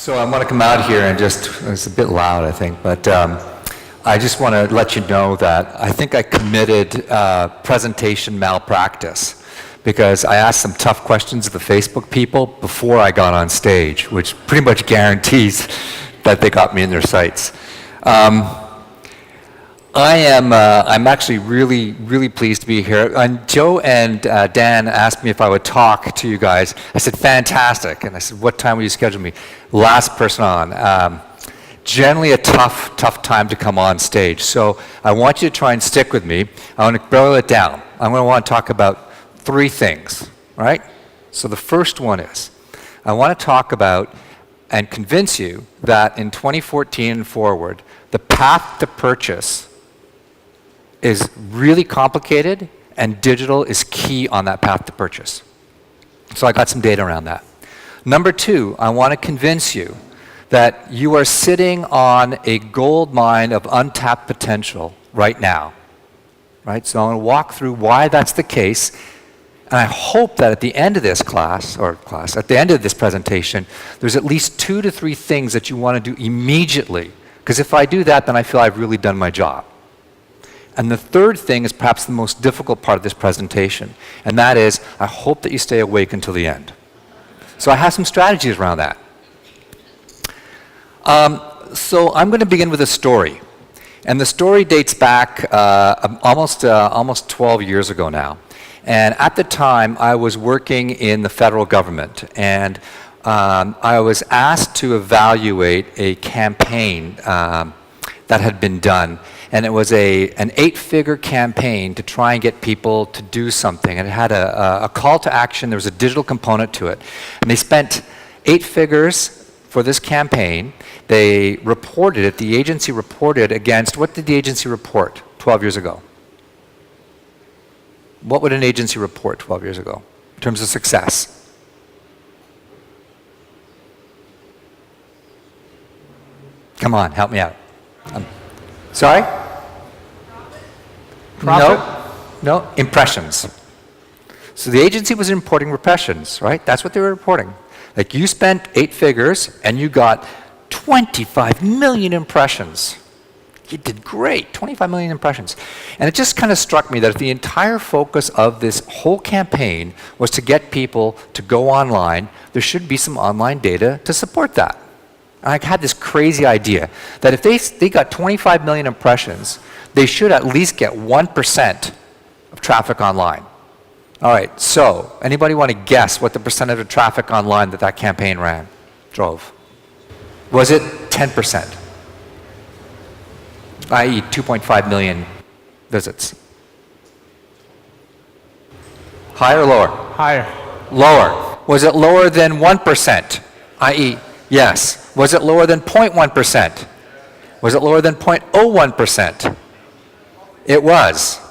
So I want to come out here and it's a bit loud, I think, but I just want to let you know that I think I committed presentation malpractice because I asked some tough questions of the Facebook people before I got on stage, which pretty much guarantees that they got me in their sights. I'm actually really pleased to be here. And Joe and Dan asked me if I would talk to you guys. I said, fantastic. And I said, what time will you schedule me? Last person on. Generally a tough time to come on stage. So I want you to try and stick with me. I want to boil it down. I'm going to want to talk about three things, right? So the first one is, I want to talk about and convince you that in 2014 and forward, the path to purchase is really complicated, and digital is key on that path to purchase. So I got some data around that. Number two, I want to convince you that you are sitting on a gold mine of untapped potential right now. Right? So I'm going to walk through why that's the case, and I hope that at the end of this at the end of this presentation, there's at least 2 to 3 things that you want to do immediately, because if I do that, then I feel I've really done my job. And the third thing is perhaps the most difficult part of this presentation, and that is, I hope that you stay awake until the end. So I have some strategies around that. So I'm going to begin with a story. And the story dates back almost 12 years ago now. And at the time, I was working in the federal government, and I was asked to evaluate a campaign that had been done. And it was an 8-figure campaign to try and get people to do something. And it had a call to action. There was a digital component to it. And they spent 8 figures for this campaign. They reported it. The agency reported against, what did the agency report 12 years ago? What would an agency report 12 years ago in terms of success? Come on, help me out. Sorry? No, impressions. So the agency was reporting impressions, right? That's what they were reporting. Like, you spent 8 figures and you got 25 million impressions. You did great, 25 million impressions. And it just kind of struck me that if the entire focus of this whole campaign was to get people to go online, there should be some online data to support that. And I had this crazy idea that if they got 25 million impressions, they should at least get 1% of traffic online. All right, so anybody want to guess what the percentage of traffic online that campaign drove? Was it 10%? i.e. 2.5 million visits. Higher or lower? Higher. Lower. Was it lower than 1%? i.e. yes. Was it lower than 0.1%? Was it lower than 0.01%? It was.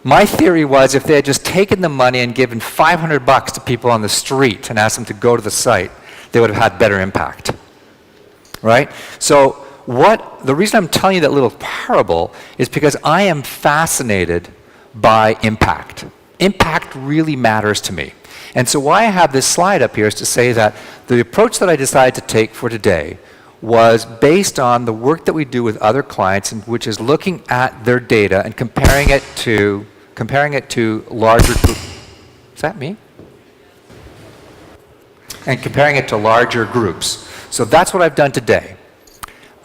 My theory was if they had just taken the money and given $500 to people on the street and asked them to go to the site, they would have had better impact. Right? So the reason I'm telling you that little parable is because I am fascinated by impact. Impact really matters to me. And so why I have this slide up here is to say that the approach that I decided to take for today was based on the work that we do with other clients, which is looking at their data and comparing it to larger groups. Is that me? And comparing it to larger groups. So that's what I've done today.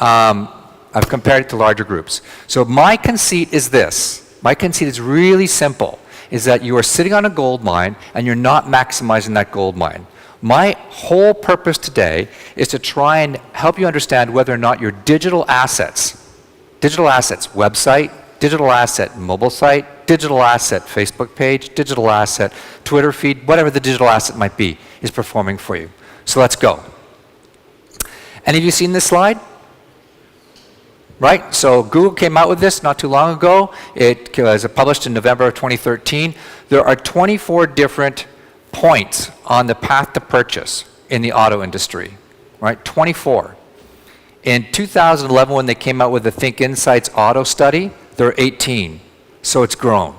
I've compared it to larger groups. So my conceit is this. My conceit is really simple, is that you are sitting on a gold mine and you're not maximizing that gold mine. My whole purpose today is to try and help you understand whether or not your digital assets, website, digital asset, mobile site, digital asset, Facebook page, digital asset, Twitter feed, whatever the digital asset might be, is performing for you. So let's go. Any of you seen this slide? Right? So Google came out with this not too long ago. It was published in November of 2013. There are 24 different points on the path to purchase in the auto industry. Right? 24. In 2011, when they came out with the Think Insights auto study, there are 18. So it's grown.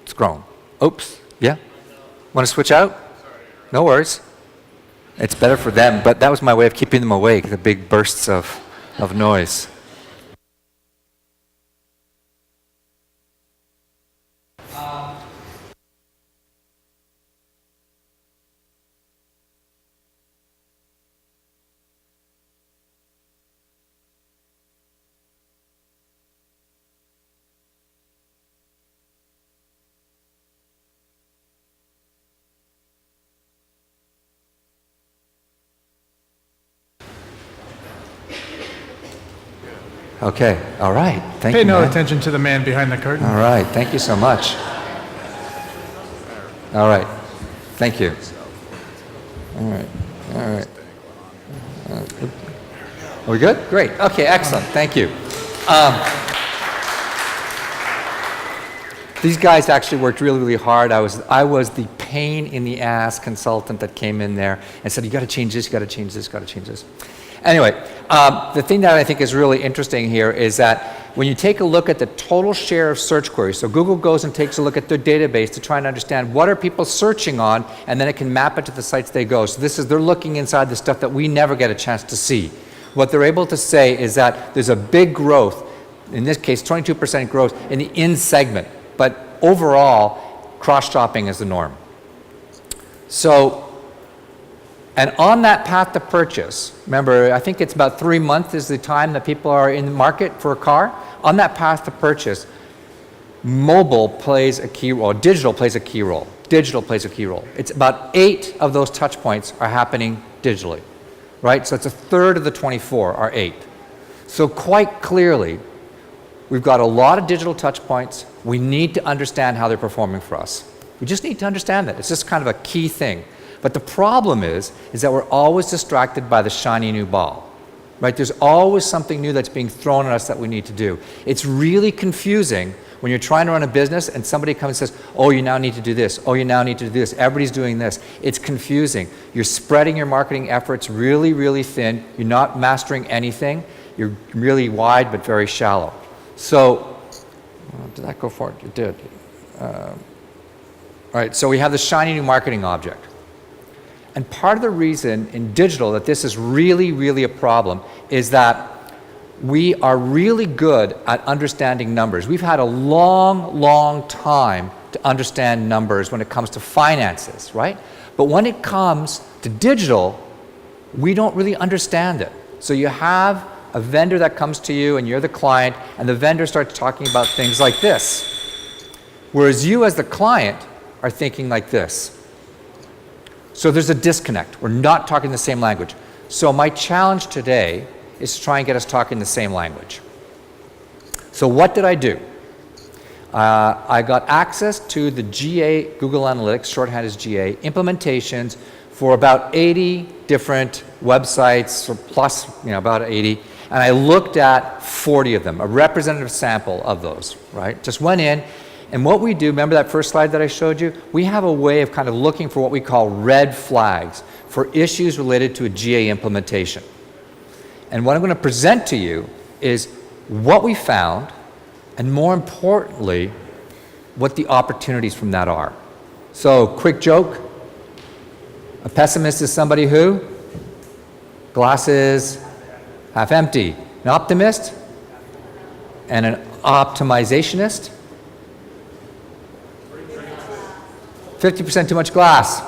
It's grown. Oops. Yeah? Want to switch out? No worries. It's better for them, but that was my way of keeping them awake, the big bursts of noise. Okay, all right. Thank you. Pay no man. attention to the man behind the curtain. All right, thank you so much. All right, thank you. All right, all right. Are we good? Great. Okay, excellent. Thank you. These guys actually worked really, really hard. I was the pain in the ass consultant that came in there and said, you got to change this, you got to change this, got to change this. Anyway, the thing that I think is really interesting here is that when you take a look at the total share of search queries, so Google goes and takes a look at their database to try and understand what are people searching on, and then it can map it to the sites they go. So they're looking inside the stuff that we never get a chance to see. What they're able to say is that there's a big growth, in this case 22% growth in the in segment, but overall cross-shopping is the norm. So, and on that path to purchase, remember, I think it's about 3 months is the time that people are in the market for a car. On that path to purchase, mobile plays a key role, digital plays a key role. Digital plays a key role. It's about 8 of those touch points are happening digitally, right? So it's a third of the 24 are 8. So quite clearly, we've got a lot of digital touch points. We need to understand how they're performing for us. We just need to understand that. It's just kind of a key thing. But the problem is that we're always distracted by the shiny new ball, right? There's always something new that's being thrown at us that we need to do. It's really confusing when you're trying to run a business and somebody comes and says, oh, you now need to do this. Oh, you now need to do this. Everybody's doing this. It's confusing. You're spreading your marketing efforts really, really thin. You're not mastering anything. You're really wide but very shallow. So, did that go for it? It did. All right, so we have the shiny new marketing object. And part of the reason in digital that this is really, really a problem is that we are really good at understanding numbers. We've had a long, long time to understand numbers when it comes to finances, right? But when it comes to digital, we don't really understand it. So you have a vendor that comes to you and you're the client, and the vendor starts talking about things like this. Whereas you as the client are thinking like this. So there's a disconnect. We're not talking the same language. So my challenge today is to try and get us talking the same language. So what did I do? I got access to the GA, Google Analytics, shorthand is GA, implementations for about 80 different websites, or plus, about 80. And I looked at 40 of them, a representative sample of those, right? Just went in. And what we do, remember that first slide that I showed you? We have a way of kind of looking for what we call red flags for issues related to a GA implementation. And what I'm going to present to you is what we found, and more importantly, what the opportunities from that are. So, quick joke. A pessimist is somebody who? Glass is half empty. An optimist? And an optimizationist? 50% too much glass.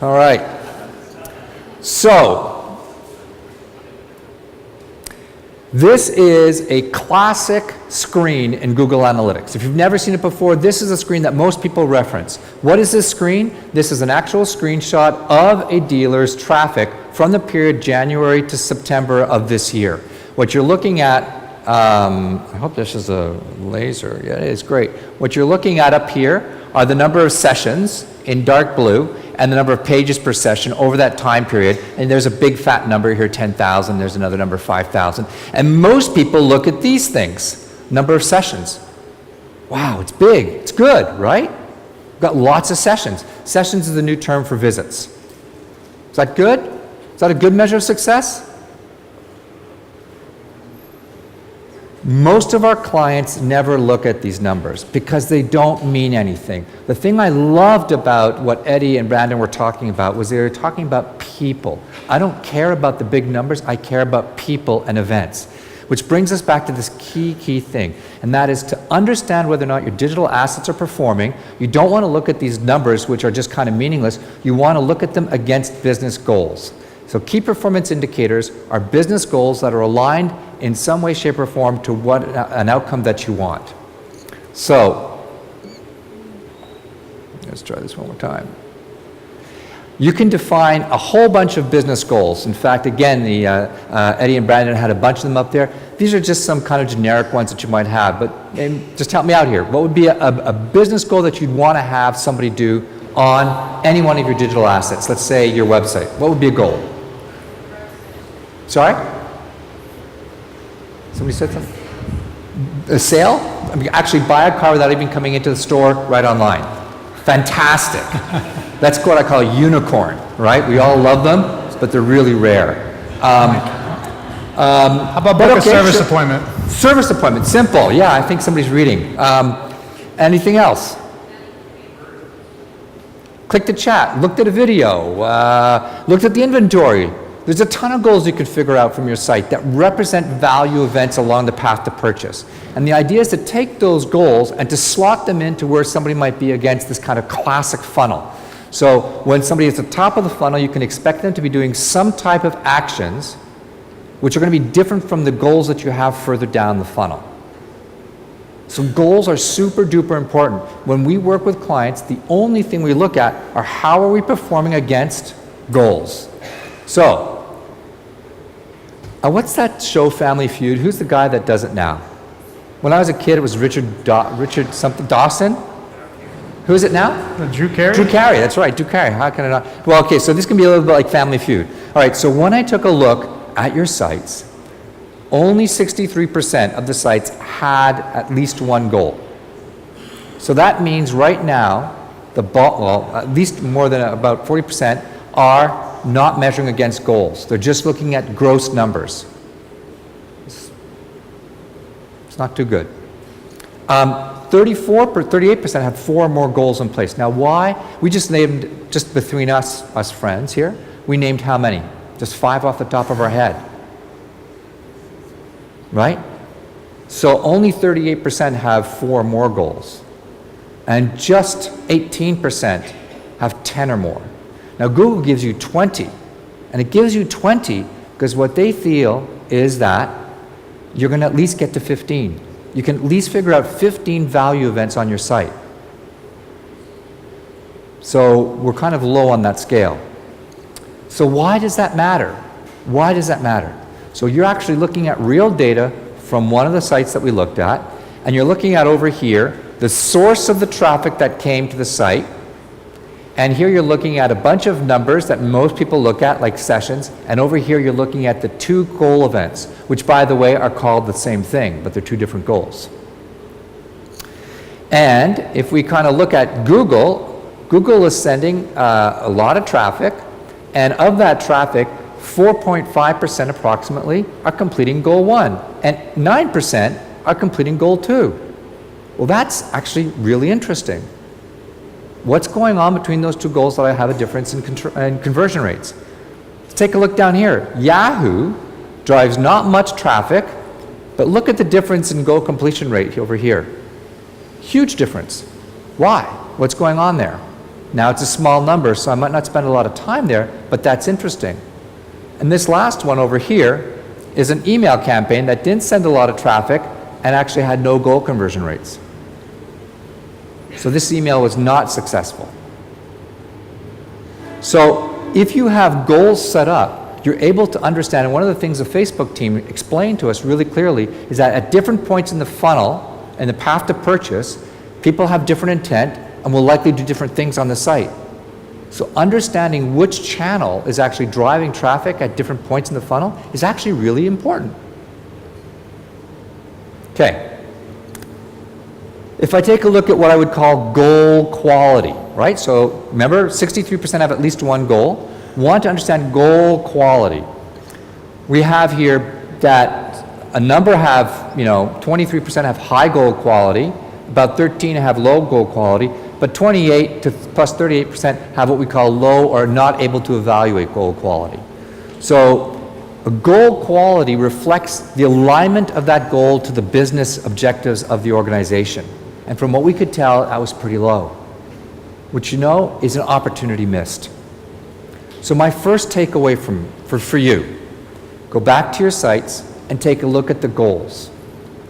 All right. So, this is a classic screen in Google Analytics. If you've never seen it before, this is a screen that most people reference. What is this screen? This is an actual screenshot of a dealer's traffic from the period January to September of this year. What you're looking at, I hope this is a laser. Yeah, it is great. What you're looking at up here are the number of sessions in dark blue and the number of pages per session over that time period. And there's a big fat number here, 10,000. There's another number, 5,000. And most people look at these things, number of sessions. Wow, it's big. It's good, right? We've got lots of sessions. Sessions is the new term for visits. Is that good? Is that a good measure of success? Most of our clients never look at these numbers because they don't mean anything. The thing I loved about what Eddie and Brandon were talking about was they were talking about people. I don't care about the big numbers, I care about people and events. Which brings us back to this key thing, and that is to understand whether or not your digital assets are performing. You don't want to look at these numbers, which are just kind of meaningless. You want to look at them against business goals. So key performance indicators are business goals that are aligned in some way, shape, or form to what an outcome that you want. So, let's try this one more time. You can define a whole bunch of business goals. In fact, again, Eddie and Brandon had a bunch of them up there. These are just some kind of generic ones that you might have, but just help me out here. What would be a business goal that you'd want to have somebody do on any one of your digital assets? Let's say your website. What would be a goal? Sorry? Somebody said something? A sale? I mean, actually buy a car without even coming into the store, right online. Fantastic. That's what I call a unicorn, right? We all love them, but they're really rare. How about book a service appointment? Service appointment, simple. Yeah, I think somebody's reading. Anything else? Click the chat, looked at a video, looked at the inventory. There's a ton of goals you could figure out from your site that represent value events along the path to purchase. And the idea is to take those goals and to slot them into where somebody might be against this kind of classic funnel. So when somebody is at the top of the funnel, you can expect them to be doing some type of actions which are going to be different from the goals that you have further down the funnel. So goals are super duper important. When we work with clients, the only thing we look at are how are we performing against goals. So, what's that show, Family Feud? Who's the guy that does it now? When I was a kid, it was Richard something Dawson. Who is it now? Drew Carey? Drew Carey, that's right, Drew Carey. How can I not? Well, okay, so this can be a little bit like Family Feud. All right, so when I took a look at your sites, only 63% of the sites had at least one goal. So that means right now, at least more than about 40% are not measuring against goals. They're just looking at gross numbers. It's not too good. 38% have 4 or more goals in place. Now why? We just named, just between us friends here, we named how many? Just 5 off the top of our head. Right? So only 38% have 4 or more goals. And just 18% have 10 or more. Now Google gives you 20, and it gives you 20 because what they feel is that you're going to at least get to 15. You can at least figure out 15 value events on your site. So we're kind of low on that scale. So why does that matter? Why does that matter? So you're actually looking at real data from one of the sites that we looked at, and you're looking at over here the source of the traffic that came to the site. And here you're looking at a bunch of numbers that most people look at, like sessions, and over here you're looking at the 2 goal events, which by the way are called the same thing, but they're 2 different goals. And if we kind of look at Google is sending a lot of traffic, and of that traffic, 4.5% approximately are completing goal 1, and 9% are completing goal 2. Well, that's actually really interesting. What's going on between those 2 goals that I have a difference in conversion rates? Let's take a look down here. Yahoo drives not much traffic, but look at the difference in goal completion rate over here. Huge difference. Why? What's going on there? Now it's a small number, so I might not spend a lot of time there, but that's interesting. And this last one over here is an email campaign that didn't send a lot of traffic and actually had no goal conversion rates. So this email was not successful. So if you have goals set up, you're able to understand, and one of the things the Facebook team explained to us really clearly is that at different points in the funnel, in the path to purchase, people have different intent and will likely do different things on the site. So understanding which channel is actually driving traffic at different points in the funnel is actually really important. Okay. If I take a look at what I would call goal quality, right? So remember, 63% have at least one goal. Want to understand goal quality. We have here that a number have, 23% have high goal quality, about 13 have low goal quality, but 28 to plus 38% have what we call low or not able to evaluate goal quality. So a goal quality reflects the alignment of that goal to the business objectives of the organization. And from what we could tell, that was pretty low, which is an opportunity missed. So my first takeaway for you, go back to your sites and take a look at the goals.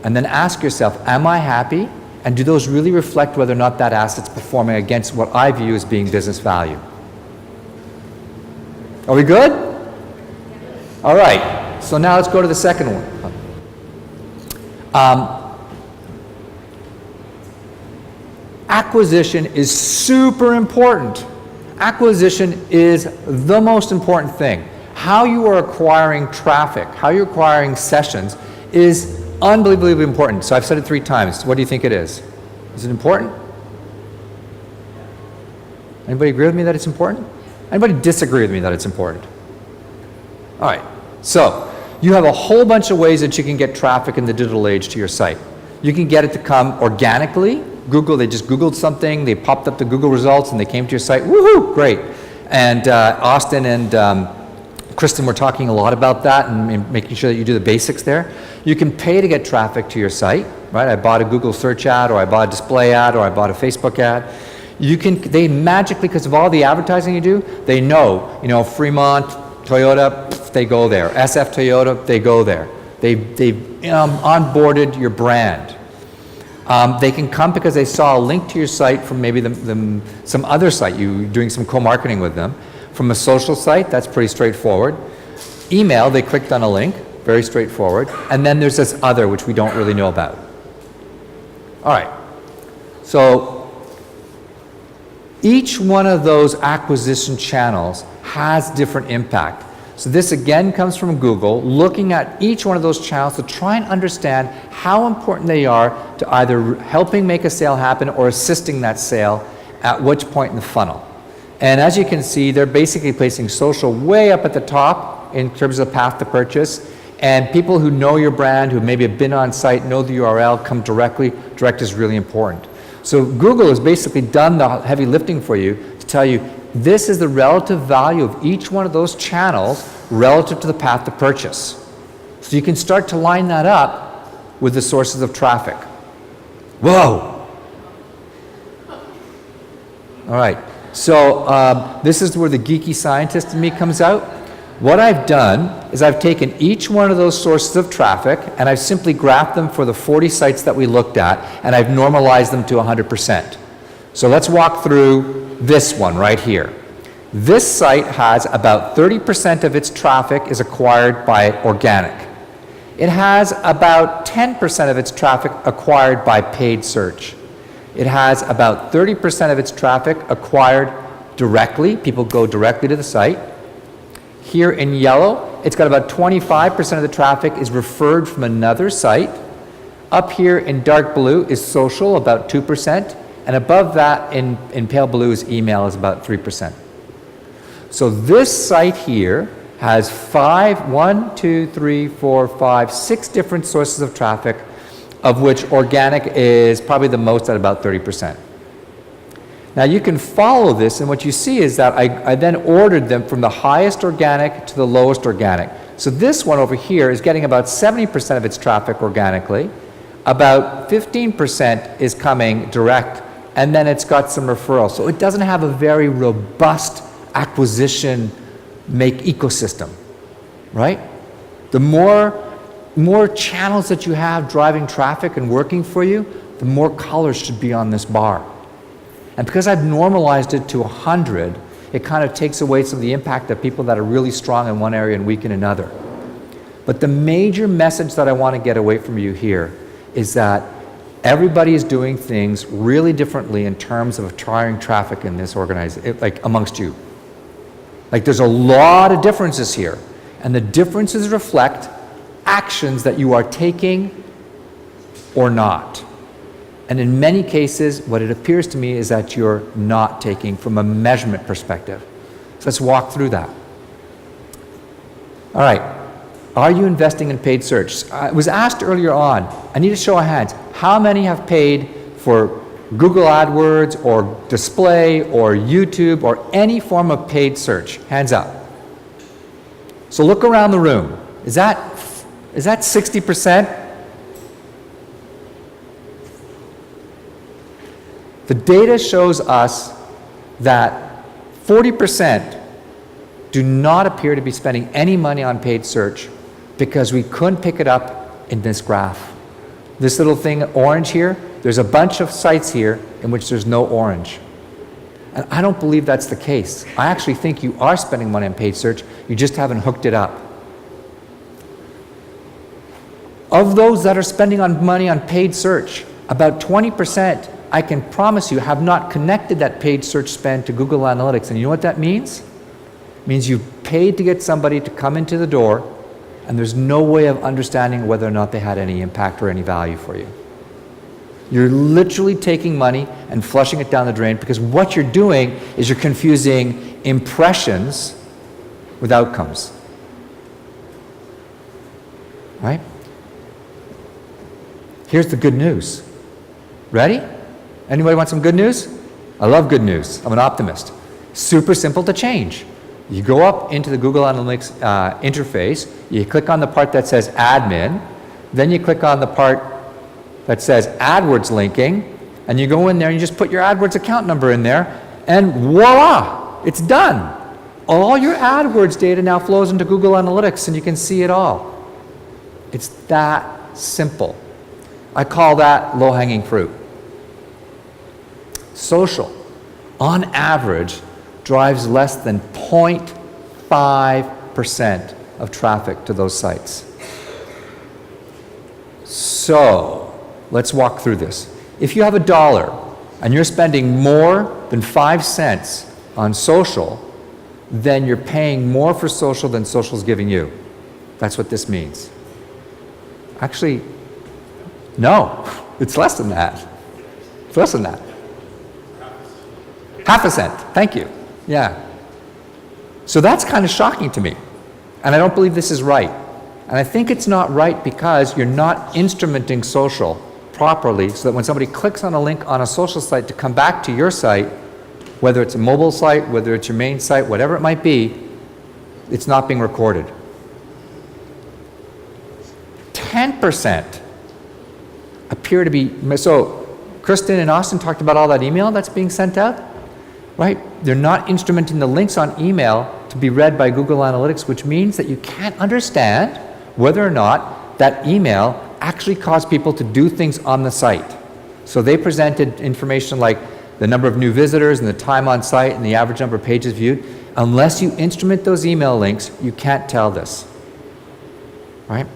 And then ask yourself, am I happy? And do those really reflect whether or not that asset's performing against what I view as being business value? Are we good? All right, so now let's go to the second one. Acquisition is super important. Acquisition is the most important thing. How you are acquiring traffic, how you're acquiring sessions is unbelievably important. So I've said it 3 times. What do you think it is? Is it important? Anybody agree with me that it's important? Anybody disagree with me that it's important? All right, so you have a whole bunch of ways that you can get traffic in the digital age to your site. You can get it to come organically. Google, they just Googled something, they popped up the Google results and they came to your site. Woohoo, great. And Austin and Kristen were talking a lot about that and making sure that you do the basics there. You can pay to get traffic to your site, right? I bought a Google search ad, or I bought a display ad, or I bought a Facebook ad. They magically, because of all the advertising you do, they know, Fremont, Toyota, they go there. SF Toyota, they go there. They've onboarded your brand. They can come because they saw a link to your site from maybe some other site, you doing some co-marketing with them. From a social site, that's pretty straightforward. Email, they clicked on a link, very straightforward. And then there's this other, which we don't really know about. All right, so each one of those acquisition channels has different impact. So this again comes from Google, looking at each one of those channels to try and understand how important they are to either helping make a sale happen or assisting that sale at which point in the funnel. And as you can see, they're basically placing social way up at the top in terms of the path to purchase. And people who know your brand, who maybe have been on site, know the URL, come directly. Direct is really important. So Google has basically done the heavy lifting for you to tell you this is the relative value of each one of those channels relative to the path to purchase. So you can start to line that up with the sources of traffic. Whoa! All right. So this is where the geeky scientist in me comes out. What I've done is I've taken each one of those sources of traffic and I've simply graphed them for the 40 sites that we looked at, and I've normalized them to 100%. So let's walk through this one right here. This site has about 30% of its traffic is acquired by organic. It has about 10% of its traffic acquired by paid search. It has about 30% of its traffic acquired directly. People go directly to the site. Here in yellow, it's got about 25% of the traffic is referred from another site. Up here in dark blue is social, about 2%. And above that in pale blue is email, is about 3%. So this site here has 6 different sources of traffic, of which organic is probably the most at about 30%. Now you can follow this, and what you see is that I then ordered them from the highest organic to the lowest organic. So this one over here is getting about 70% of its traffic organically, about 15% is coming direct, and then it's got some referrals. So it doesn't have a very robust acquisition ecosystem, right? The more channels that you have driving traffic and working for you, the more colors should be on this bar. And because I've normalized it to 100, it kind of takes away some of the impact of people that are really strong in one area and weak in another. But the major message that I want to get away from you here is that everybody is doing things really differently in terms of acquiring traffic in this organization, like amongst you. Like there's a lot of differences here, and the differences reflect actions that you are taking or not. And in many cases, what it appears to me is that you're not taking from a measurement perspective. So let's walk through that. All right. Are you investing in paid search? I was asked earlier on, I need a show of hands, how many have paid for Google AdWords or display or YouTube or any form of paid search? Hands up. So look around the room. Is that 60%? The data shows us that 40% do not appear to be spending any money on paid search because we couldn't pick it up in this graph. This little thing, orange here, there's a bunch of sites here in which there's no orange. And I don't believe that's the case. I actually think you are spending money on paid search, you just haven't hooked it up. Of those that are spending money on paid search, about 20%, I can promise you, have not connected that paid search spend to Google Analytics. And you know what that means? It means you've paid to get somebody to come into the door, and there's no way of understanding whether or not they had any impact or any value for you. You're literally taking money and flushing it down the drain, because what you're doing is you're confusing impressions with outcomes. Right? Here's the good news. Ready? Anybody want some good news? I love good news. I'm an optimist. Super simple to change. You go up into the Google Analytics interface, you click on the part that says admin, then you click on the part that says AdWords linking, and you go in there and you just put your AdWords account number in there, and voila, it's done. All your AdWords data now flows into Google Analytics and you can see it all. It's that simple. I call that low-hanging fruit. Social, on average, drives less than 0.5% of traffic to those sites. So, let's walk through this. If you have $1 and you're spending more than 5 cents on social, then you're paying more for social than social's giving you. That's what this means. Actually, no, it's less than that. It's less than that. Half a cent, thank you. Yeah. So that's kind of shocking to me. And I don't believe this is right. And I think it's not right because you're not instrumenting social properly so that when somebody clicks on a link on a social site to come back to your site, whether it's a mobile site, whether it's your main site, whatever it might be, it's not being recorded. 10% appear to be, so Kristen and Austin talked about all that email that's being sent out, right? They're not instrumenting the links on email to be read by Google Analytics, which means that you can't understand whether or not that email actually caused people to do things on the site. So they presented information like the number of new visitors and the time on site and the average number of pages viewed. Unless you instrument those email links, you can't tell this, right?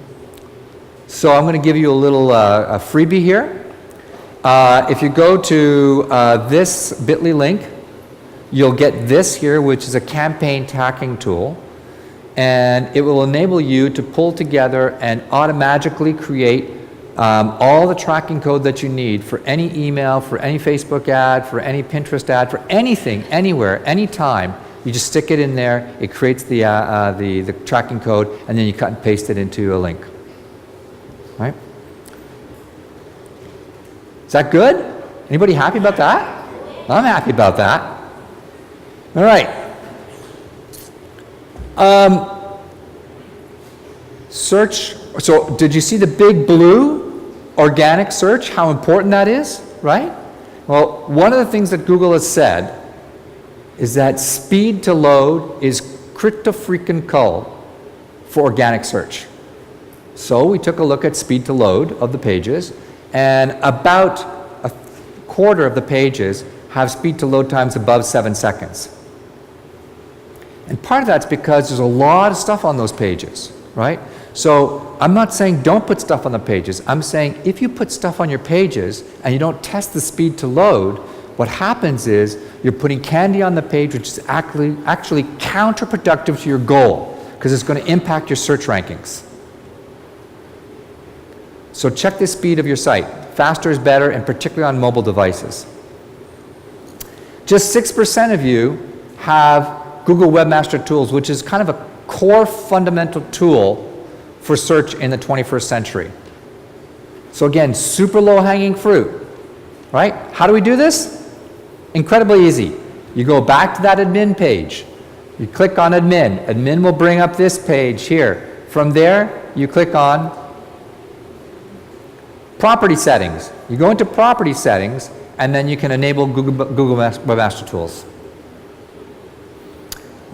So I'm going to give you a little a freebie here. If you go to this bit.ly link, you'll get this here, which is a campaign tracking tool, and it will enable you to pull together and automatically create all the tracking code that you need for any email, for any Facebook ad, for any Pinterest ad, for anything, anywhere, anytime. You just stick it in there, it creates the tracking code, and then you cut and paste it into a link. Right? Is that good? Anybody happy about that? I'm happy about that. All right. Search. So did you see the big blue organic search, how important that is, right? Well, one of the things that Google has said is that speed to load is critical for organic search. So we took a look at speed to load of the pages, and about a quarter of the pages have speed to load times above 7 seconds. And part of that's because there's a lot of stuff on those pages, right? So I'm not saying don't put stuff on the pages. I'm saying if you put stuff on your pages and you don't test the speed to load, what happens is you're putting candy on the page, which is actually counterproductive to your goal, because it's going to impact your search rankings. So check the speed of your site. Faster is better, and particularly on mobile devices. Just 6% of you have Google Webmaster Tools, which is kind of a core fundamental tool for search in the 21st century. So again, super low-hanging fruit, right? How do we do this? Incredibly easy. You go back to that admin page. You click on admin. Admin will bring up this page here. From there, you click on property settings. You go into property settings, and then you can enable Google Webmaster Tools.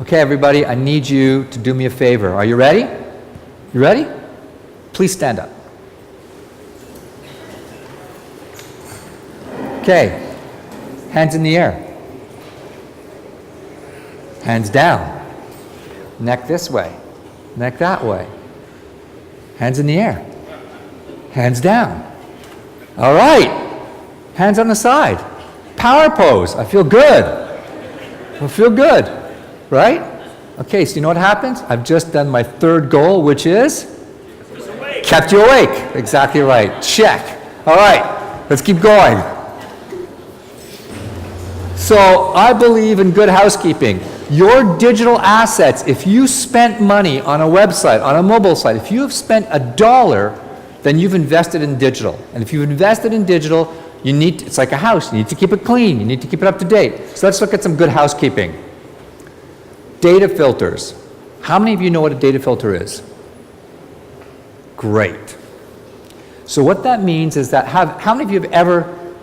Okay, everybody, I need you to do me a favor. Are you ready? You ready? Please stand up. Okay, hands in the air. Hands down. Neck this way. Neck that way. Hands in the air. Hands down. All right. Hands on the side. Power pose. I feel good. I feel good. Right? Okay, so you know what happens? I've just done my third goal, which is? Kept you awake. Exactly right. Check. All right. Let's keep going. So I believe in good housekeeping. Your digital assets, if you spent money on a website, on a mobile site, if you have spent $1, then you've invested in digital. And if you've invested in digital, it's like a house. You need to keep it clean. You need to keep it up to date. So let's look at some good housekeeping. Data filters. How many of you know what a data filter is? Great. So what that means is that how many of you have ever,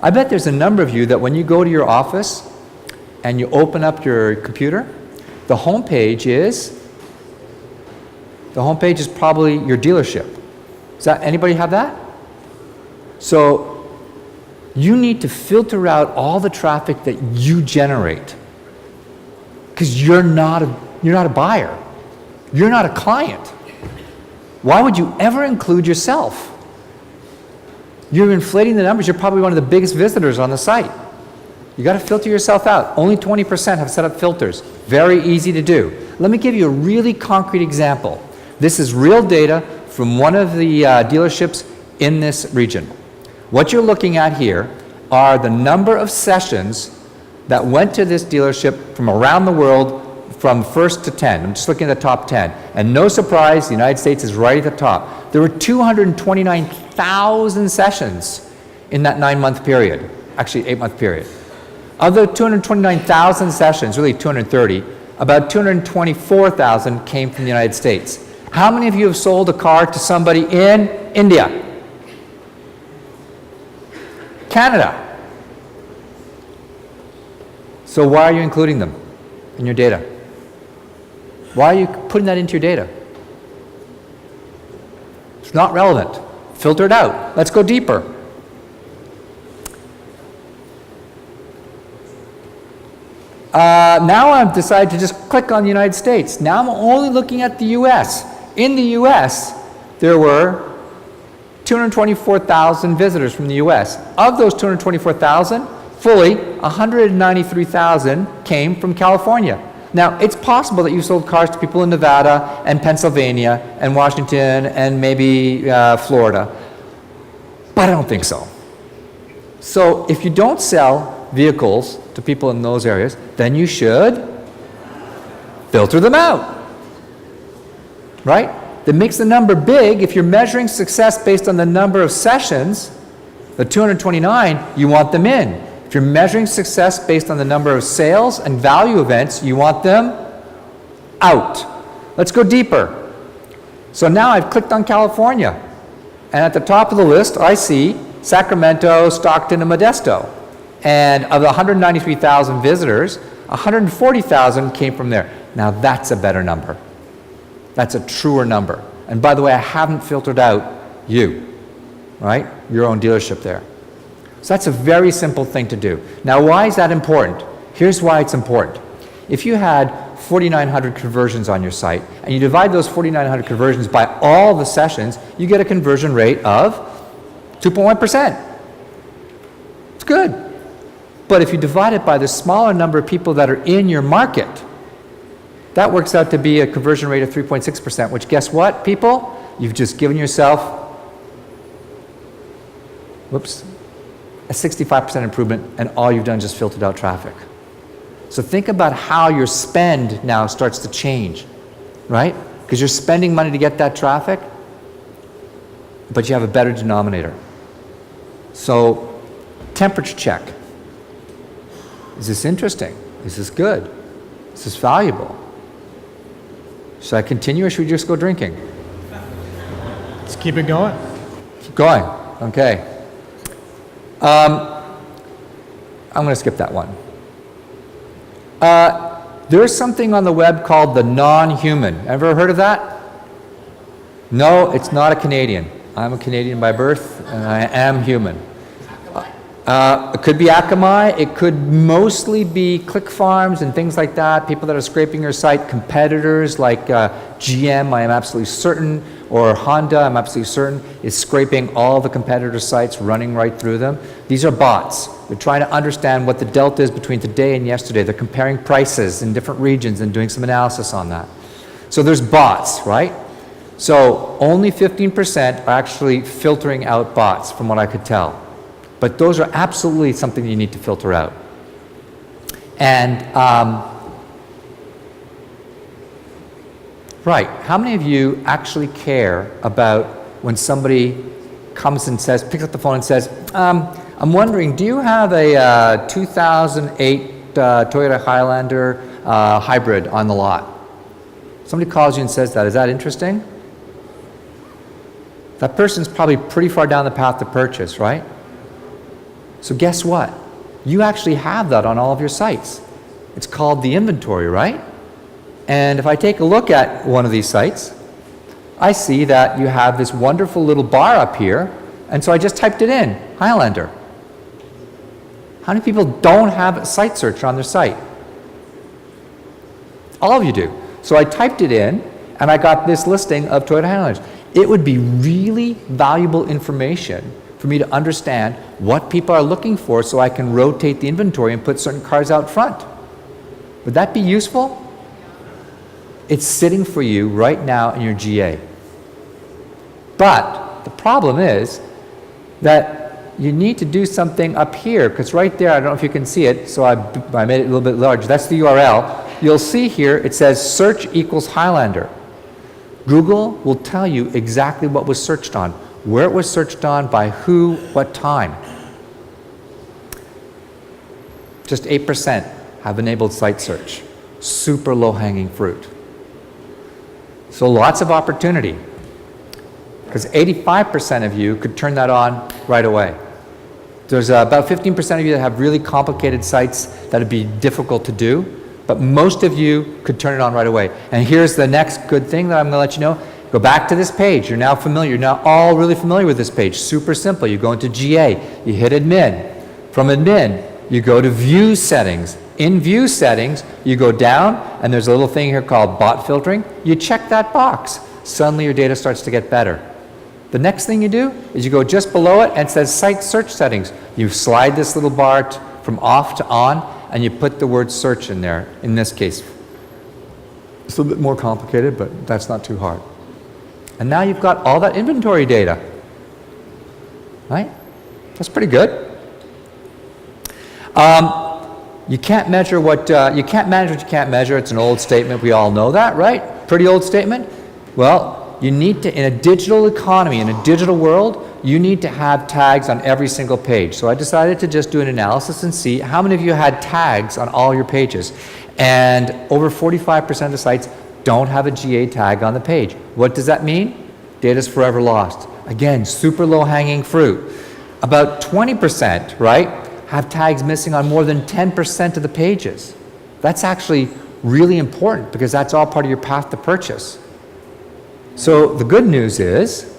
I bet there's a number of you that when you go to your office and you open up your computer, the home page is probably your dealership. Does anybody have that? So you need to filter out all the traffic that you generate, because you're not a buyer. You're not a client. Why would you ever include yourself? You're inflating the numbers. You're probably one of the biggest visitors on the site. You got to filter yourself out. Only 20% have set up filters. Very easy to do. Let me give you a really concrete example. This is real data from one of the dealerships in this region. What you're looking at here are the number of sessions that went to this dealership from around the world from 1st to 10. I'm just looking at the top 10. And no surprise, the United States is right at the top. There were 229,000 sessions in that 9-month period, actually 8-month period. Of the 229,000 sessions, really 230, about 224,000 came from the United States. How many of you have sold a car to somebody in India? Canada. So why are you including them in your data? Why are you putting that into your data? It's not relevant. Filter it out. Let's go deeper. Now I've decided to just click on the United States. Now I'm only looking at the US. In the US, there were 224,000 visitors from the US. Of those 224,000, fully 193,000 came from California. Now, it's possible that you sold cars to people in Nevada and Pennsylvania and Washington and maybe Florida, but I don't think so. So if you don't sell vehicles to people in those areas, then you should filter them out, right? That makes the number big. If you're measuring success based on the number of sessions, the 229, you want them in. If you're measuring success based on the number of sales and value events, you want them out. Let's go deeper. So now I've clicked on California, and at the top of the list I see Sacramento, Stockton, and Modesto. And of the 193,000 visitors, 140,000 came from there. Now that's a better number. That's a truer number. And by the way, I haven't filtered out you, right? Your own dealership there. So that's a very simple thing to do. Now, why is that important? Here's why it's important. If you had 4,900 conversions on your site, and you divide those 4,900 conversions by all the sessions, you get a conversion rate of 2.1%. It's good. But if you divide it by the smaller number of people that are in your market, that works out to be a conversion rate of 3.6%, which guess what, people? You've just given yourself, a 65% improvement, and all you've done is just filtered out traffic. So think about how your spend now starts to change, right? because you're spending money to get that traffic, but you have a better denominator. So, temperature check. Is this interesting? Is this good? Is this valuable? Should I continue or should we just go drinking? Let's keep it going. Keep going. Okay. I'm going to skip that one. There's something on the web called the non-human. Ever heard of that? No, it's not a Canadian. I'm a Canadian by birth, and I am human. It could be Akamai. It could mostly be click farms and things like that, people that are scraping your site, competitors like GM, I am absolutely certain, or Honda, I'm absolutely certain, is scraping all the competitor sites, running right through them. These are bots. They're trying to understand what the delta is between today and yesterday. They're comparing prices in different regions and doing some analysis on that. So there's bots, right? So only 15% are actually filtering out bots, from what I could tell. But those are absolutely something you need to filter out. And, right, how many of you actually care about when somebody comes and says, picks up the phone and says, I'm wondering, do you have a 2008 Toyota Highlander hybrid on the lot? Somebody calls you and says that. Is that interesting? That person's probably pretty far down the path to purchase, right? So guess what? You actually have that on all of your sites. It's called the inventory, right? And if I take a look at one of these sites, I see that you have this wonderful little bar up here, and so I just typed it in, Highlander. How many people don't have a site search on their site? All of you do. So I typed it in, and I got this listing of Toyota Highlanders. It would be really valuable information for me to understand what people are looking for so I can rotate the inventory and put certain cars out front. Would that be useful? It's sitting for you right now in your GA. But the problem is that you need to do something up here, because right there, I don't know if you can see it, so I made it a little bit large. That's the URL. You'll see here it says search equals Highlander. Google will tell you exactly what was searched on, where it was searched on, by who, what time. Just 8% have enabled site search. Super low-hanging fruit. So lots of opportunity, because 85% of you could turn that on right away. There's about 15% of you that have really complicated sites that would be difficult to do, but most of you could turn it on right away. And here's the next good thing that I'm going to let you know. Go back to this page. You're now familiar. You're now all really familiar with this page. Super simple. You go into GA. You hit admin. From admin, you go to view settings. In view settings, you go down, and there's a little thing here called bot filtering. You check that box. Suddenly your data starts to get better. The next thing you do is you go just below it and it says site search settings. You slide this little bar from off to on, and you put the word search in there, in this case. It's a little bit more complicated, but that's not too hard. And now you've got all that inventory data, right? That's pretty good. You can't measure what you can't manage what you can't measure. It's an old statement. We all know that, right? Pretty old statement. Well, you need to, in a digital economy, in a digital world, you need to have tags on every single page. So I decided to just do an analysis and see how many of you had tags on all your pages. And over 45% of the sites don't have a GA tag on the page. What does that mean? Data's forever lost. Again, super low-hanging fruit. About 20%, right, have tags missing on more than 10% of the pages. That's actually really important, because that's all part of your path to purchase. So the good news is,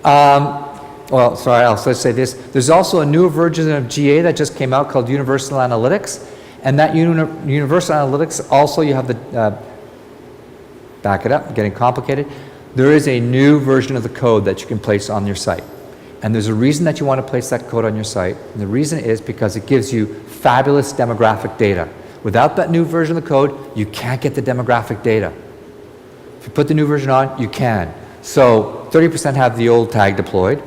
well, sorry, I'll just say this. There's also a new version of GA that just came out called Universal Analytics. And that Universal Analytics, also you have the, back it up, getting complicated. There is a new version of the code that you can place on your site. And there's a reason that you want to place that code on your site. And the reason is because it gives you fabulous demographic data. Without that new version of the code, you can't get the demographic data. If you put the new version on, you can. So 30% have the old tag deployed.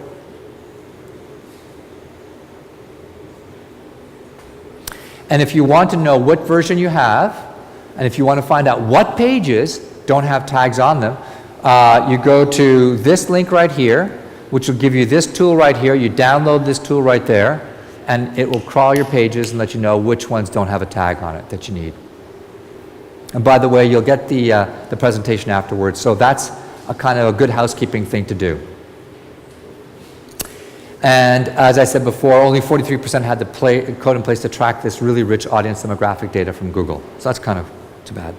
And if you want to know what version you have, and if you want to find out what pages don't have tags on them, you go to this link right here, which will give you this tool right here. You download this tool right there, and it will crawl your pages and let you know which ones don't have a tag on it that you need. And by the way, you'll get the presentation afterwards, so that's a kind of a good housekeeping thing to do. And as I said before, only 43% had the code in place to track this really rich audience demographic data from Google. So that's kind of too bad.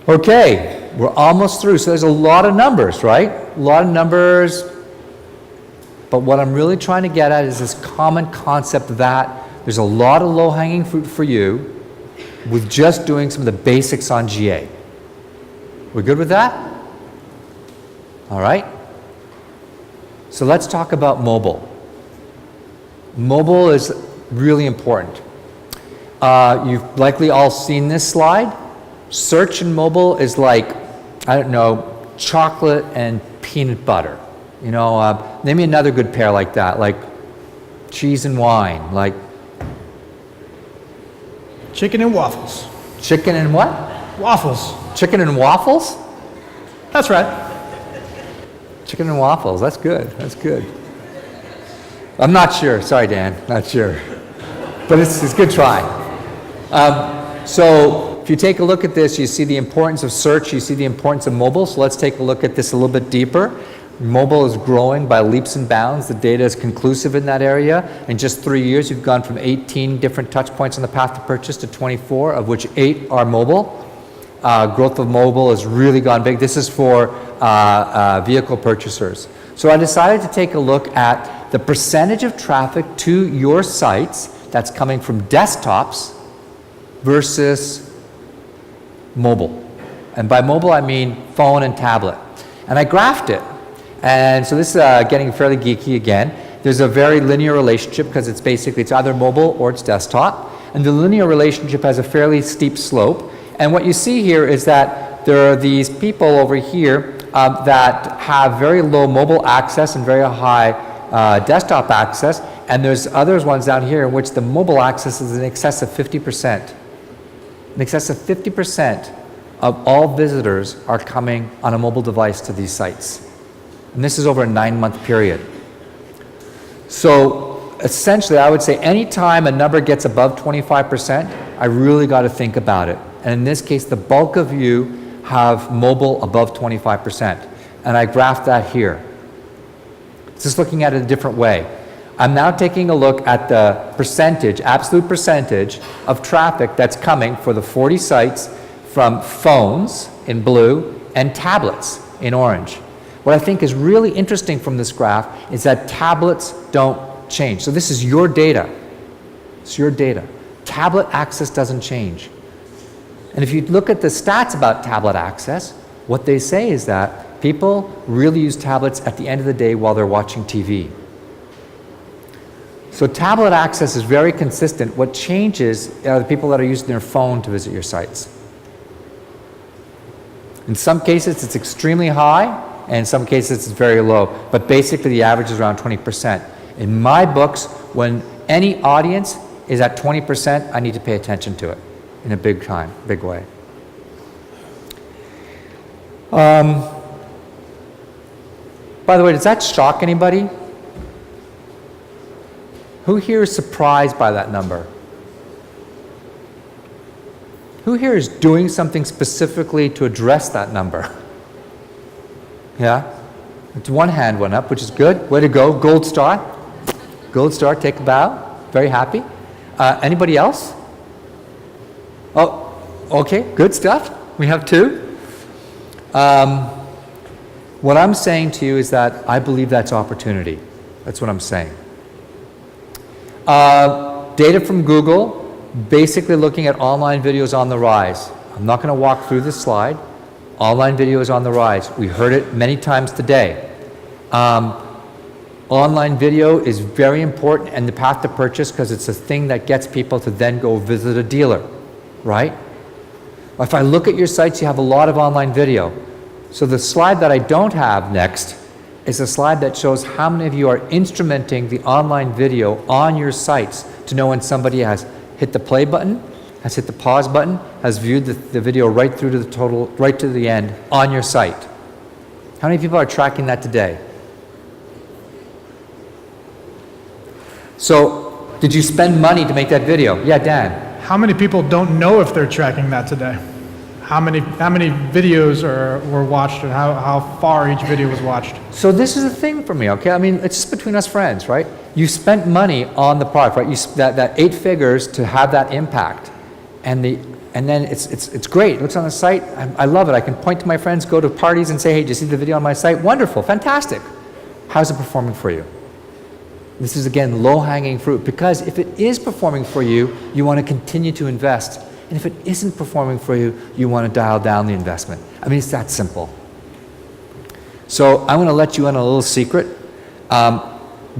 Okay, we're almost through. So there's a lot of numbers, right? A lot of numbers. But what I'm really trying to get at is this common concept that there's a lot of low-hanging fruit for you with just doing some of the basics on GA. We're good with that? All right. So let's talk about mobile. Mobile is really important. You've likely all seen this slide. Search in mobile is like, I don't know, chocolate and peanut butter. You know, name me another good pair like that, like cheese and wine, like Chicken and waffles. chicken and what? Waffles. Chicken and waffles? That's right. Chicken and waffles, that's good, that's good. I'm not sure, sorry Dan, not sure. But it's a good try. So if you take a look at this, you see the importance of search, you see the importance of mobile, so let's take a look at this a little bit deeper. Mobile is growing by leaps and bounds. The data is conclusive in that area. In just 3 years, you've gone from 18 different touch points on the path to purchase to 24, of which 8 are mobile. Growth of mobile has really gone big. This is for vehicle purchasers. So I decided to take a look at the percentage of traffic to your sites that's coming from desktops versus mobile. And by mobile, I mean phone and tablet. And I graphed it. And so this is getting fairly geeky again. There's a very linear relationship because it's basically, it's either mobile or it's desktop. And the linear relationship has a fairly steep slope. And what you see here is that there are these people over here that have very low mobile access and very high desktop access. And there's other ones down here in which the mobile access is in excess of 50%. In excess of 50% of all visitors are coming on a mobile device to these sites. And this is over a 9-month period. So essentially, I would say anytime a number gets above 25%, I really got to think about it. And in this case, the bulk of you have mobile above 25%. And I graphed that here. Just looking at it a different way. I'm now taking a look at the percentage, absolute percentage of traffic that's coming for the 40 sites from phones in blue and tablets in orange. What I think is really interesting from this graph is that tablets don't change. So this is your data. It's your data. Tablet access doesn't change. And if you look at the stats about tablet access, what they say is that people really use tablets at the end of the day while they're watching TV. So tablet access is very consistent. What changes are the people that are using their phone to visit your sites. In some cases, it's extremely high, and in some cases, it's very low. But basically, the average is around 20%. In my books, when any audience is at 20%, I need to pay attention to it in a big way. By the way, does that shock anybody? Who here is surprised by that number? Who here is doing something specifically to address that number? Yeah? It's one hand went up, which is good. Way to go. Gold star. Gold star, take a bow. Very happy. Anybody else? Oh, okay, good stuff. We have 2. What I'm saying to you is that I believe that's opportunity. That's what I'm saying. Data from Google, basically looking at online videos on the rise. I'm not going to walk through this slide. Online video is on the rise. We heard it many times today. Online video is very important in the path to purchase because it's a thing that gets people to then go visit a dealer, right? If I look at your sites, you have a lot of online video. So the slide that I don't have next is a slide that shows how many of you are instrumenting the online video on your sites to know when somebody has hit the play button, has hit the pause button, has viewed the video right through to the total, right to the end on your site. How many people are tracking that today? So, did you spend money to make that video? Yeah, Dan. How many people don't know if they're tracking that today? How many videos were watched and how far each video was watched? So this is a thing for me, okay? I mean, it's just between us friends, right? You spent money on the product, right? That 8 figures to have that impact. And then it's great. It looks on the site. I love it. I can point to my friends, go to parties and say, hey, did you see the video on my site? Wonderful, fantastic. How's it performing for you? This is, again, low-hanging fruit, because if it is performing for you, you want to continue to invest. And if it isn't performing for you, you want to dial down the investment. I mean, it's that simple. So I'm going to let you in on a little secret.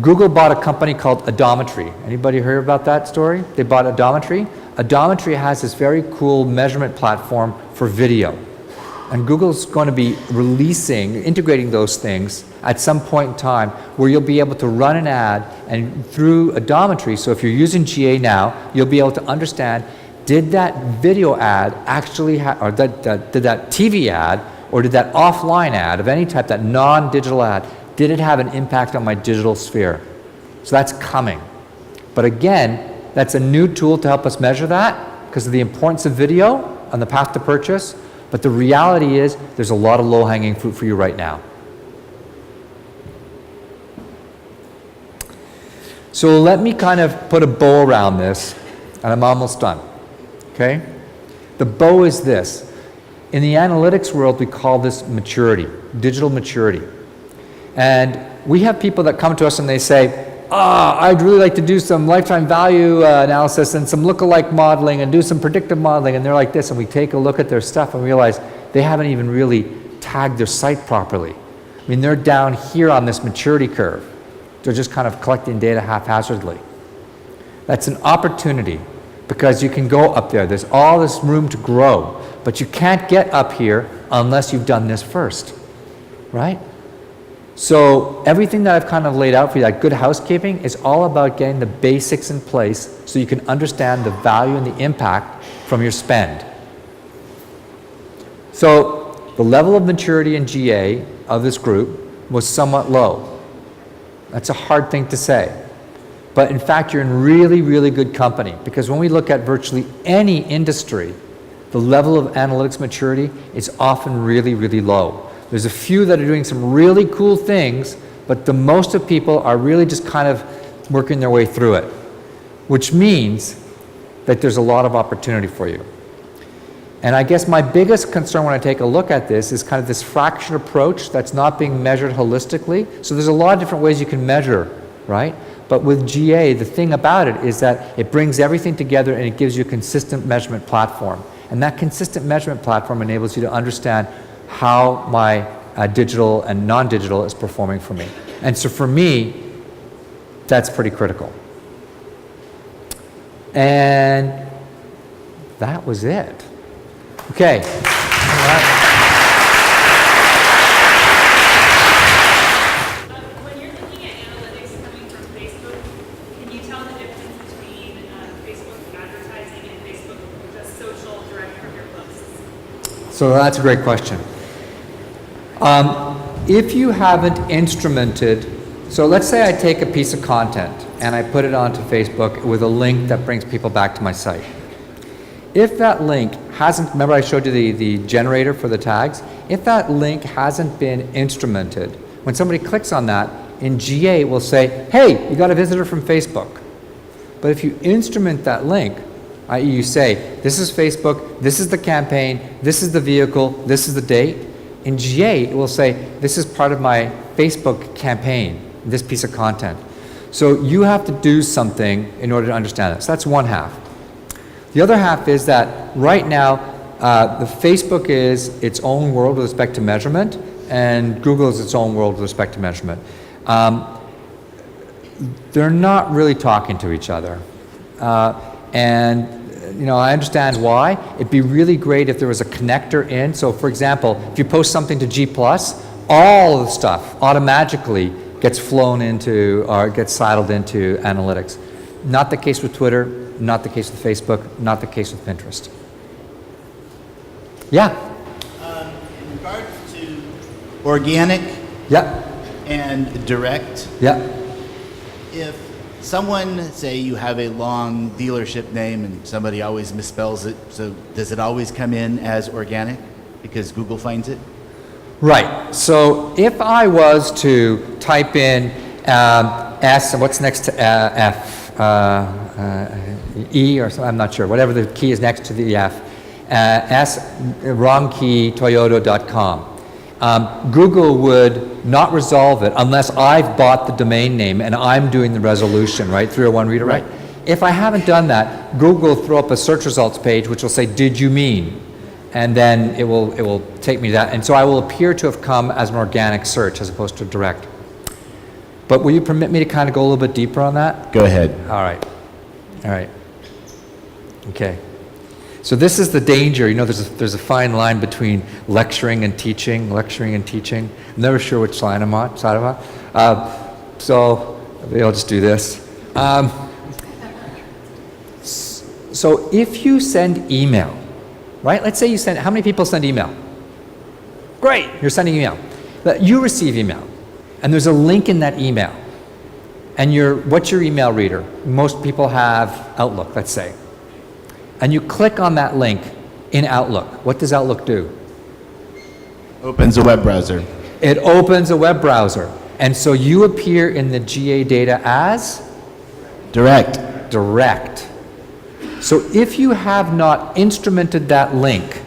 Google bought a company called Odometry. Anybody heard about that story? They bought Odometry. Odometry has this very cool measurement platform for video. And Google's going to be integrating those things at some point in time where you'll be able to run an ad and through Odometry, so if you're using GA now, you'll be able to understand, did that video ad actually or did that TV ad or did that offline ad of any type, that non-digital ad, did it have an impact on my digital sphere? So that's coming. But again, that's a new tool to help us measure that because of the importance of video on the path to purchase. But the reality is there's a lot of low-hanging fruit for you right now. So let me kind of put a bow around this, and I'm almost done. Okay? The bow is this. In the analytics world, we call this maturity, digital maturity. And we have people that come to us and they say, I'd really like to do some lifetime value analysis and some lookalike modeling and do some predictive modeling, and they're like this, and we take a look at their stuff and realize they haven't even really tagged their site properly. I mean, they're down here on this maturity curve. They're just kind of collecting data haphazardly. That's an opportunity because you can go up there. There's all this room to grow, but you can't get up here unless you've done this first, right? So everything that I've kind of laid out for you, that good housekeeping, is all about getting the basics in place so you can understand the value and the impact from your spend. So the level of maturity in GA of this group was somewhat low. That's a hard thing to say. But in fact, you're in really, really good company, because when we look at virtually any industry, the level of analytics maturity is often really, really low. There's a few that are doing some really cool things, but the most of people are really just kind of working their way through it, which means that there's a lot of opportunity for you. And I guess my biggest concern when I take a look at this is kind of this fraction approach that's not being measured holistically. So there's a lot of different ways you can measure, right? But with GA, the thing about it is that it brings everything together and it gives you a consistent measurement platform. And that consistent measurement platform enables you to understand how my digital and non-digital is performing for me. And so for me, that's pretty critical. And that was it. Okay. All right. When you're looking at analytics coming from Facebook, can you tell the difference between Facebook advertising and Facebook just social direct from your posts? So that's a great question. If you haven't instrumented, so let's say I take a piece of content and I put it onto Facebook with a link that brings people back to my site. If that link hasn't, remember I showed you the generator for the tags? If that link hasn't been instrumented, when somebody clicks on that, in GA it will say, hey, you got a visitor from Facebook. But if you instrument that link, i.e. you say, this is Facebook, this is the campaign, this is the vehicle, this is the date, in GA it will say, this is part of my Facebook campaign, this piece of content. So you have to do something in order to understand it. So that's one half. The other half is that right now, the Facebook is its own world with respect to measurement, and Google is its own world with respect to measurement. They're not really talking to each other. And you know, I understand why. It'd be really great if there was a connector in. So for example, if you post something to G+, all of the stuff automatically gets flown into or gets sidled into analytics. Not the case with Twitter. not the case with Facebook, not the case with Pinterest. Yeah, In regards to organic yeah, and direct, yeah. if someone, say you have a long dealership name and somebody always misspells it, so does it always come in as organic because Google finds it? Right. So if I was to type in S, and what's next to F? E or something, I'm not sure. Whatever the key is next to the F. S, wrong key, Toyota.com. Google would not resolve it unless I've bought the domain name and I'm doing the resolution, right? 301 redirect. Right. If I haven't done that, Google will throw up a search results page which will say, did you mean? And then it will take me to that. And so I will appear to have come as an organic search as opposed to direct. But will you permit me to kind of go a little bit deeper on that? Go ahead. All right. All right. Okay. So this is the danger. You know, there's a fine line between lecturing and teaching. I'm never sure which side I'm on. So maybe I'll just do this. So if you send email, right? Let's say you send, how many people send email? Great, you're sending email. But you receive email, and there's a link in that email. And what's your email reader? Most people have Outlook, let's say. And you click on that link in Outlook. What does Outlook do? Opens a web browser. It opens a web browser. And so you appear in the GA data as? Direct. Direct. So if you have not instrumented that link,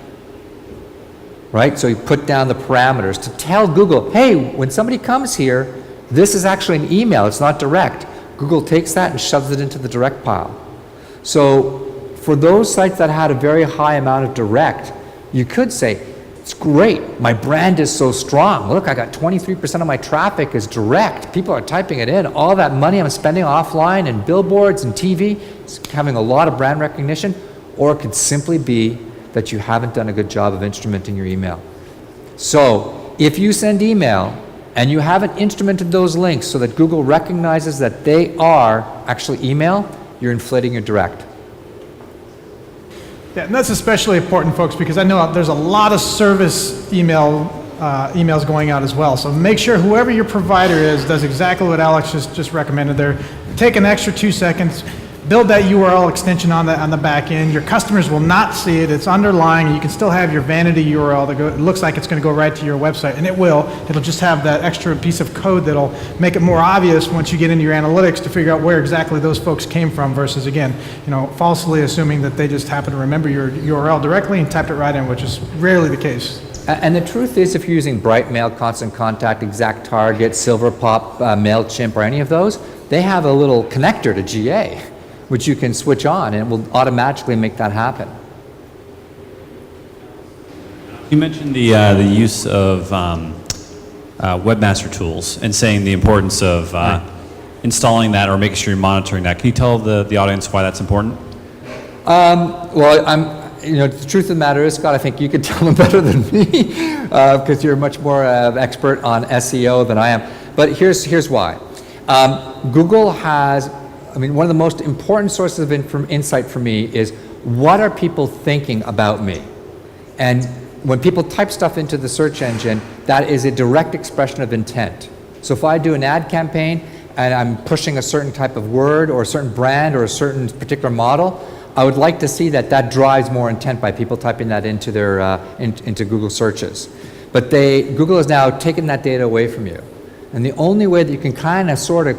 right? So you put down the parameters to tell Google, hey, when somebody comes here, this is actually an email, it's not direct. Google takes that and shoves it into the direct pile. So for those sites that had a very high amount of direct, you could say, it's great, my brand is so strong. Look, I got 23% of my traffic is direct. People are typing it in. All that money I'm spending offline and billboards and TV, it's having a lot of brand recognition. Or it could simply be that you haven't done a good job of instrumenting your email. So if you send email and you haven't instrumented those links so that Google recognizes that they are actually email, you're inflating your direct. Yeah, and that's especially important, folks, because I know there's a lot of service emails going out as well. So make sure whoever your provider is does exactly what Alex just recommended there. Take an extra 2 seconds, build that URL extension on the back end. Your customers will not see it. It's underlying. You can still have your vanity URL that it looks like it's going to go right to your website, and it will. It'll just have that extra piece of code that'll make it more obvious once you get into your analytics to figure out where exactly those folks came from versus, again, falsely assuming that they just happen to remember your URL directly and typed it right in, which is rarely the case. And the truth is, if you're using Brightmail, Constant Contact, Exact Target, Silverpop, MailChimp, or any of those, they have a little connector to GA, which you can switch on, and it will automatically make that happen. You mentioned the use of webmaster tools and saying the importance of installing that or making sure you're monitoring that. Can you tell the audience why that's important? Well, the truth of the matter is, Scott, I think you could tell them better than me because you're much more expert on SEO than I am. But here's why. Google has, one of the most important sources of insight for me is what are people thinking about me? And when people type stuff into the search engine, that is a direct expression of intent. So if I do an ad campaign and I'm pushing a certain type of word or a certain brand or a certain particular model, I would like to see that drives more intent by people typing that into their into Google searches. But Google has now taken that data away from you. And the only way that you can kind of sort of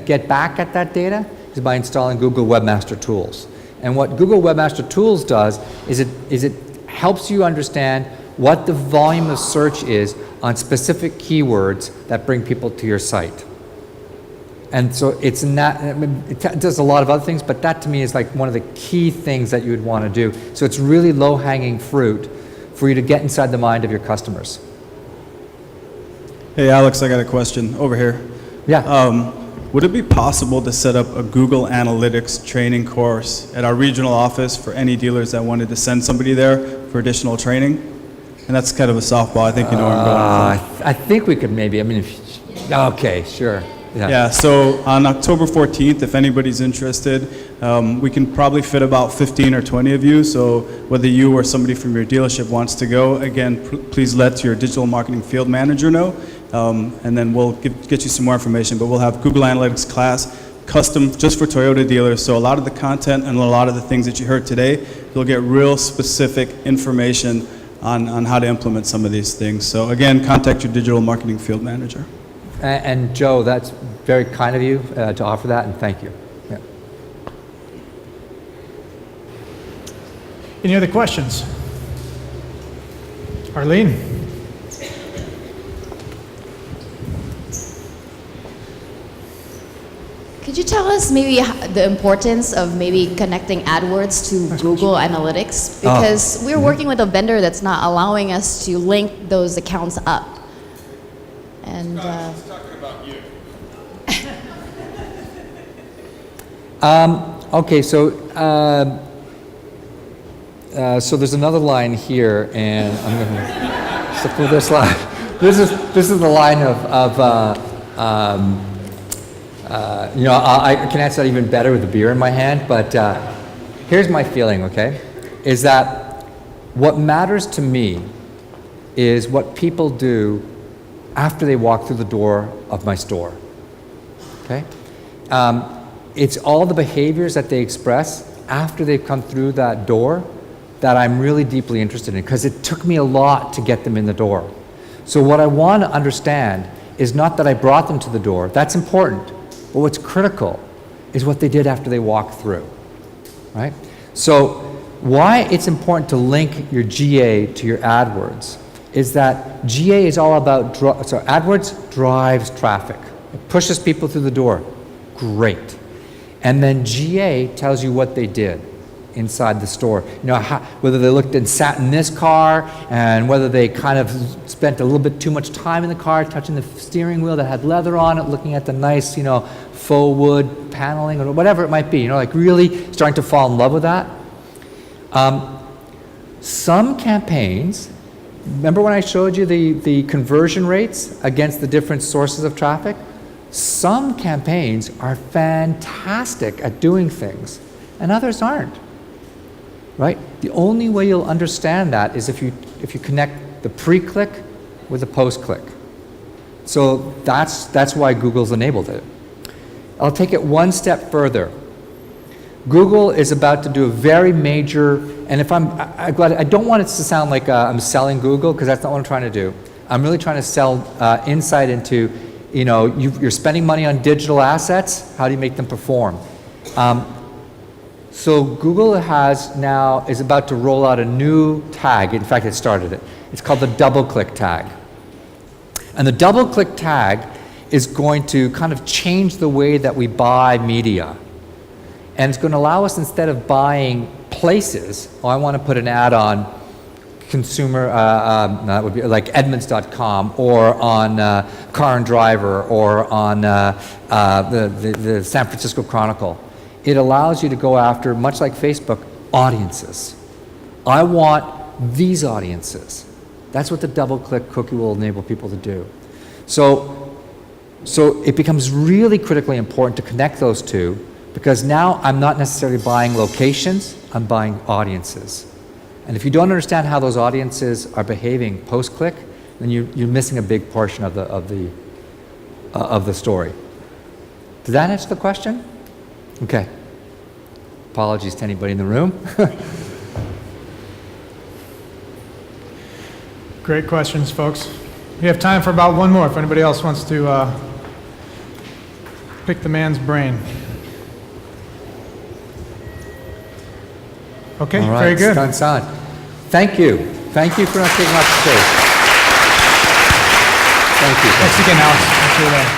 get back at that data is by installing Google Webmaster Tools. And what Google Webmaster Tools does is it helps you understand what the volume of search is on specific keywords that bring people to your site. And so it's not, it does a lot of other things, but that to me is like one of the key things that you would want to do. So it's really low-hanging fruit for you to get inside the mind of your customers. Hey Alex, I got a question over here. Yeah. Would it be possible to set up a Google Analytics training course at our regional office for any dealers that wanted to send somebody there for additional training? And that's kind of a softball. I think you know where I'm going with that. I think we could maybe, okay, sure. Yeah, so on October 14th, if anybody's interested, we can probably fit about 15 or 20 of you. So whether you or somebody from your dealership wants to go, again, please let your digital marketing field manager know, and then we'll get you some more information. But we'll have Google Analytics class, custom just for Toyota dealers. So a lot of the content and a lot of the things that you heard today, you'll get real specific information on how to implement some of these things. So again, contact your digital marketing field manager. And Joe, that's very kind of you to offer that, and thank you. Yeah. Any other questions? Arlene? Could you tell us maybe the importance of maybe connecting AdWords to Google Analytics? Because we're working with a vendor that's not allowing us to link those accounts up. And Okay, so so there's another line here, and I'm going to stick with this line. This is the line you know, I can answer that even better with a beer in my hand, but here's my feeling, okay, is that what matters to me is what people do after they walk through the door of my store, okay? It's all the behaviors that they express after they've come through that door that I'm really deeply interested in, because it took me a lot to get them in the door. So what I want to understand is not that I brought them to the door, that's important, but what's critical is what they did after they walked through, right? So why it's important to link your GA to your AdWords is that GA is all about, so AdWords drives traffic. It pushes people through the door. Great. And then GA tells you what they did inside the store. You know, whether they looked and sat in this car, and whether they kind of spent a little bit too much time in the car, touching the steering wheel that had leather on it, looking at the nice, you know, faux wood paneling, or whatever it might be, you know, like really starting to fall in love with that. Some campaigns, remember when I showed you the conversion rates against the different sources of traffic? Some campaigns are fantastic at doing things, and others aren't, right? The only way you'll understand that is if you connect the pre-click with the post-click. So that's why Google's enabled it. I'll take it one step further. Google is about to do a very major, and if I don't want it to sound like I'm selling Google, because that's not what I'm trying to do. I'm really trying to sell insight into, you know, you're spending money on digital assets, how do you make them perform? So Google is about to roll out a new tag. In fact, it started it. It's called the double-click tag. And the double-click tag is going to kind of change the way that we buy media. And it's going to allow us, instead of buying places, I want to put an ad on consumer, that would be like Edmunds.com, or on Car and Driver, or on the San Francisco Chronicle. It allows you to go after, much like Facebook, audiences. I want these audiences. That's what the double-click cookie will enable people to do. So it becomes really critically important to connect those two, because now I'm not necessarily buying locations, I'm buying audiences. And if you don't understand how those audiences are behaving post-click, then you're missing a big portion of the story. Does that answer the question? Okay. Apologies to anybody in the room. Great questions, folks. We have time for about one more if anybody else wants to pick the man's brain. Okay, All right, very good. Stansan. Thank you. Thank you for not taking up space. Thank you. Thanks again, Alex. Thanks for that.